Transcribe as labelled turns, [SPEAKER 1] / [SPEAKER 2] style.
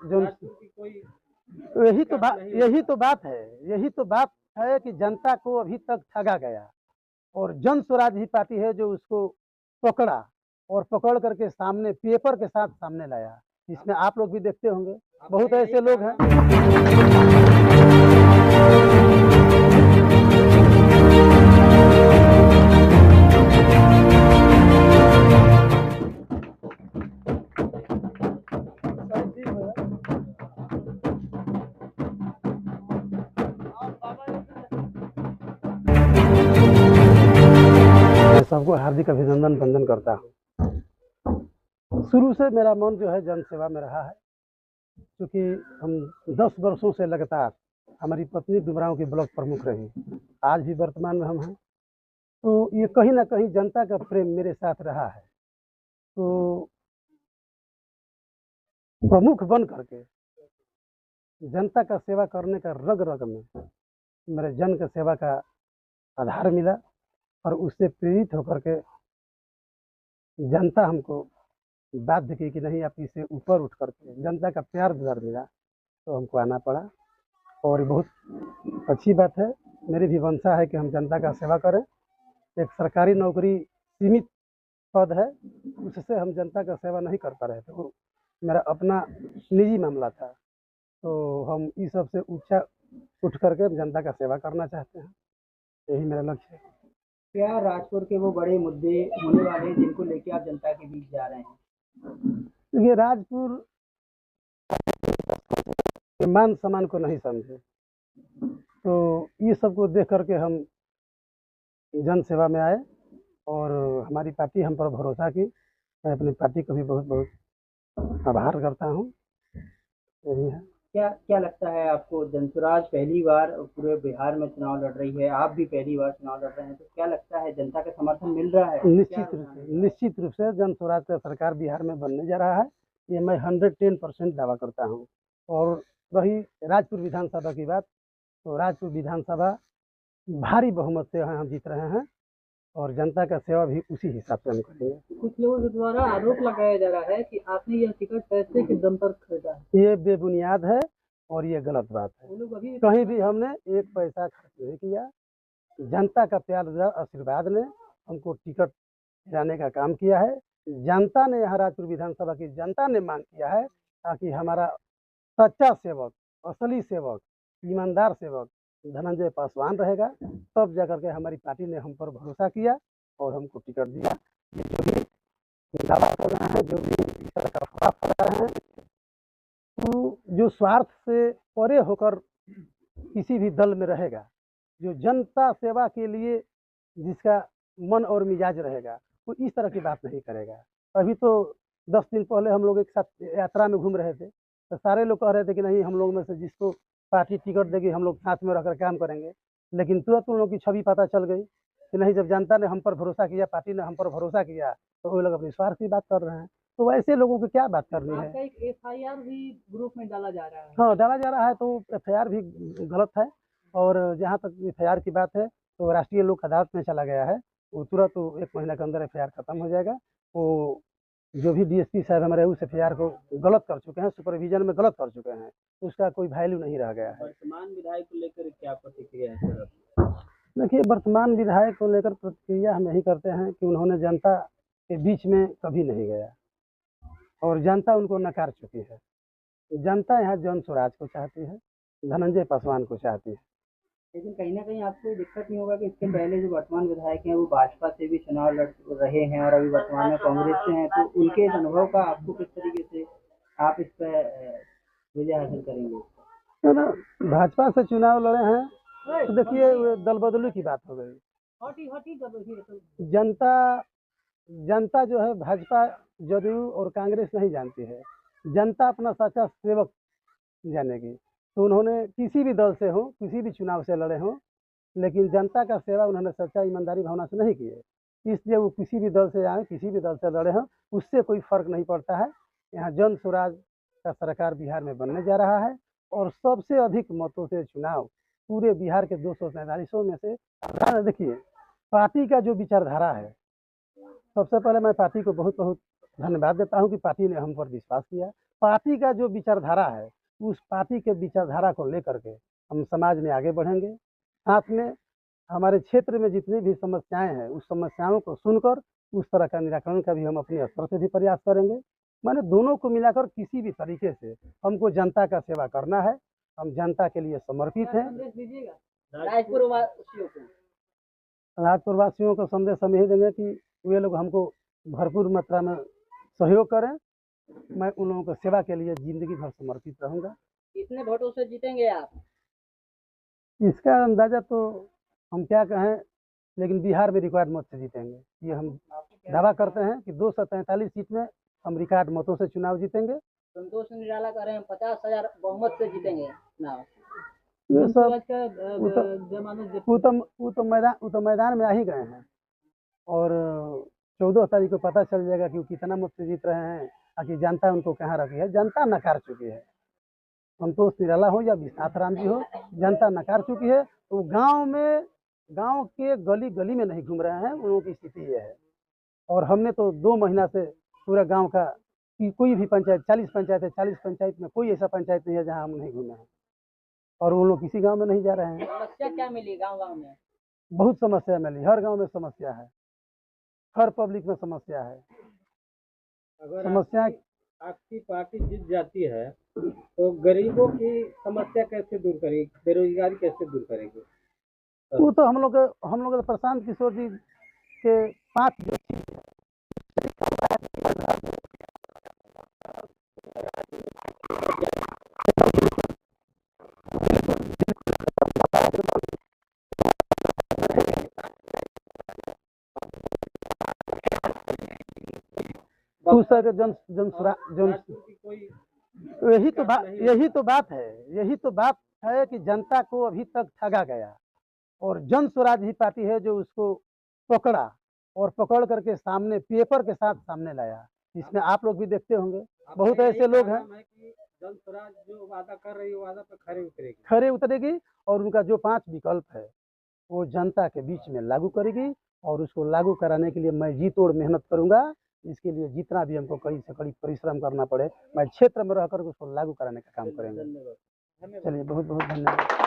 [SPEAKER 1] जो यही तो बात है कि जनता को अभी तक ठगा गया और जन स्वराज ही पार्टी है जो उसको पकड़ा और पकड़ करके सामने पेपर के साथ सामने लाया। इसमें आप लोग भी देखते होंगे, बहुत ऐसे लोग हैं। मैं सबको हार्दिक अभिनंदन वंदन करता हूँ। शुरू से मेरा मन जो है जन सेवा में रहा है, क्योंकि हम 10 वर्षों से लगातार, हमारी पत्नी डुमरांव की ब्लॉक प्रमुख रही, आज भी वर्तमान में हम हैं, तो ये कहीं ना कहीं जनता का प्रेम मेरे साथ रहा है। तो प्रमुख बन करके जनता का सेवा करने का रग रग में मेरे जन का सेवा का आधार मिला और उससे प्रेरित होकर के जनता हमको बाध्य की कि नहीं, आप इसे ऊपर उठ करके, जनता का प्यार दुलार मिला तो हमको आना पड़ा। और बहुत अच्छी बात है, मेरी भी मंशा है कि हम जनता का सेवा करें। एक सरकारी नौकरी सीमित पद है, उससे हम जनता का सेवा नहीं कर पा रहे थे, वो मेरा अपना निजी मामला था। तो हम इस सबसे ऊंचा उठ करके जनता का सेवा करना चाहते हैं, यही मेरा लक्ष्य है।
[SPEAKER 2] क्या राजपुर के वो बड़े मुद्दे होने वाले हैं जिनको लेके आप जनता के बीच जा रहे हैं?
[SPEAKER 1] देखिए, राजपुर के मान सम्मान को नहीं समझे, तो ये सबको देख करके हम जन सेवा में आए और हमारी पार्टी हम पर भरोसा की। मैं अपनी पार्टी को भी बहुत बहुत आभार करता हूँ, यही है।
[SPEAKER 2] क्या क्या लगता है आपको, जनसुराज पहली बार पूरे बिहार में चुनाव लड़ रही है, आप भी पहली बार चुनाव लड़ रहे हैं, तो क्या लगता है जनता का समर्थन मिल रहा है?
[SPEAKER 1] निश्चित रूप से जन स्वराज का सरकार बिहार में बनने जा रहा है, ये मैं 110% दावा करता हूँ। और रही राजपुर विधानसभा की बात, तो राजपुर विधानसभा भारी बहुमत से हम जीत रहे हैं और जनता का सेवा भी उसी हिसाब से हम करेंगे।
[SPEAKER 2] कुछ लोगों के द्वारा आरोप लगाया जा रहा है कि आपने यह टिकट पैसे के दम पर खरीदा है।
[SPEAKER 1] ये बेबुनियाद है और ये गलत बात है। कहीं भी हमने एक पैसा खर्च नहीं किया, जनता का प्यार आशीर्वाद ने हमको टिकट दिलाने का काम किया है। जनता ने, यहाँ राजपुर विधानसभा की जनता ने मांग किया है ताकि हमारा सच्चा सेवक, असली सेवक, ईमानदार सेवक धनंजय पासवान रहेगा, तब जाकर के हमारी पार्टी ने हम पर भरोसा किया और हमको टिकट दिया। ये जो भी दावा कर रहे हैं, जो भी इस तरह का अफवाह फैला रहे हैं, तो जो स्वार्थ से परे होकर किसी भी दल में रहेगा, जो जनता सेवा के लिए जिसका मन और मिजाज रहेगा, वो इस तरह की बात नहीं करेगा। अभी तो 10 दिन पहले हम लोग एक साथ यात्रा में घूम रहे थे, तो सारे लोग कह रहे थे कि नहीं, हम लोग में से जिसको पार्टी टिकट देगी हम लोग साथ में रहकर काम करेंगे। लेकिन तुरंत उन लोग की छवि पता चल गई कि नहीं, जब जनता ने हम पर भरोसा किया, पार्टी ने हम पर भरोसा किया, तो वो लोग अपनी स्वार्थ की बात कर रहे हैं। तो ऐसे लोगों को क्या बात करनी है?
[SPEAKER 2] एक एफआईआर भी ग्रुप में डाला जा रहा है।
[SPEAKER 1] हाँ, डाला जा रहा है, तो एफआईआर भी गलत है। और जहाँ तक एफआईआर की बात है, तो राष्ट्रीय लोक अदालत में चला गया है, वो तुरंत 1 महीना के अंदर एफआईआर खत्म हो जाएगा। वो जो भी डीएसपी साहब हमारे उस एफआईआर को गलत कर चुके हैं, सुपरविजन में गलत कर चुके हैं, उसका कोई वैल्यू नहीं रह गया है।
[SPEAKER 2] वर्तमान विधायक को लेकर क्या प्रतिक्रिया है सर?
[SPEAKER 1] देखिए, वर्तमान विधायक को लेकर प्रतिक्रिया हम यही करते हैं कि उन्होंने जनता के बीच में कभी नहीं गया और जनता उनको नकार चुकी है। जनता यहाँ जन स्वराज को चाहती है, धनंजय पासवान को चाहती है।
[SPEAKER 2] लेकिन कहीं ना कहीं आपको दिक्कत नहीं होगा कि इसके पहले जो वर्तमान विधायक हैं वो भाजपा से भी चुनाव लड़ रहे हैं और अभी वर्तमान में कांग्रेस से हैं, तो उनके इस अनुभव का आपको किस तरीके से आप इस पर विजय हासिल करेंगे?
[SPEAKER 1] तो ना, भाजपा से चुनाव लड़े हैं तो देखिए दल बदलू की बात हो गई। जनता जो है भाजपा, जदयू और कांग्रेस नहीं जानती है, जनता अपना सच्चा सेवक जानेगी। तो उन्होंने किसी भी दल से हो, किसी भी चुनाव से लड़े हों, लेकिन जनता का सेवा उन्होंने सच्चा ईमानदारी भावना से नहीं की है, इसलिए वो किसी भी दल से आए, किसी भी दल से लड़े हों, उससे कोई फर्क नहीं पड़ता है। यहाँ जन स्वराज का सरकार बिहार में बनने जा रहा है और सबसे अधिक मतों से चुनाव पूरे बिहार के 243 में से। देखिए, पार्टी का जो विचारधारा है, सबसे पहले मैं पार्टी को बहुत बहुत धन्यवाद देता हूं कि पार्टी ने हम पर विश्वास किया पार्टी का जो विचारधारा है, उस पार्टी के विचारधारा को लेकर के हम समाज में आगे बढ़ेंगे। साथ में हमारे क्षेत्र में जितनी भी समस्याएं हैं, उस समस्याओं को सुनकर उस तरह का निराकरण का भी हम अपने स्तर से भी प्रयास करेंगे। माने दोनों को मिलाकर किसी भी तरीके से हमको जनता का सेवा करना है। हम जनता के लिए समर्पित हैं। राजपुर वासियों को संदेश हम यही देंगे कि वे लोग हमको भरपूर मात्रा में सहयोग करें। मैं उन लोगों को सेवा के लिए जिंदगी भर समर्पित रहूंगा।
[SPEAKER 2] कितने वोटों से जीतेंगे आप?
[SPEAKER 1] इसका अंदाजा तो हम क्या कहें, लेकिन बिहार में रिकॉर्ड मत से जीतेंगे, ये हम दावा करते हैं कि 243 सीट में हम रिकॉर्ड मतों से चुनाव जीतेंगे।
[SPEAKER 2] संतोष निराला कह रहे हैं 50,000 बहुमत से जीतेंगे चुनाव।
[SPEAKER 1] ये सब वो तो मैदान में आ ही गए हैं और 14 तारीख को पता चल जाएगा कि वो कितना मत से जीत रहे हैं, ताकि जनता उनको कहाँ रखी है। जनता नकार चुकी है, संतोष निराला हो या विश्वनाथ राम जी हो, जनता नकार चुकी है। तो गांव के गली गली में नहीं घूम रहे हैं, उन लोगों की स्थिति ये है। और हमने तो 2 महीना से पूरा गांव का कोई भी पंचायत, 40 पंचायत है, 40 पंचायत में कोई ऐसा पंचायत नहीं है जहां हम नहीं घूमे हैं, और वो लोग किसी गांव में नहीं जा रहे हैं।
[SPEAKER 2] समस्या क्या मिली गांव में?
[SPEAKER 1] बहुत समस्या मिली, हर गांव में समस्या है, हर पब्लिक में समस्या है।
[SPEAKER 3] अगर
[SPEAKER 1] समस्या
[SPEAKER 3] आपकी पार्टी जीत जाती है तो गरीबों की समस्या कैसे दूर करेगी, बेरोजगारी कैसे दूर करेगी?
[SPEAKER 1] वो तो हम लोग प्रशांत किशोर जी के 5 यही तो बात है कि जनता को अभी तक ठगा गया, और जन स्वराज ही पार्टी है जो उसको पकड़ा और पकड़ करके सामने पेपर के साथ सामने लाया। इसमें आप लोग भी देखते होंगे, बहुत ऐसे लोग हैं।
[SPEAKER 3] जन स्वराज जो वादा कर रही है, वादा पर
[SPEAKER 1] खरे उतरेगी और उनका जो 5 विकल्प है वो जनता के बीच में लागू करेगी, और उसको लागू कराने के लिए मैं जी तोड़ मेहनत करूंगा। इसके लिए जितना भी हमको कड़ी से कड़ी परिश्रम करना पड़े, मैं क्षेत्र में रहकर उसको लागू कराने का काम करेंगे। चलिए, बहुत बहुत धन्यवाद।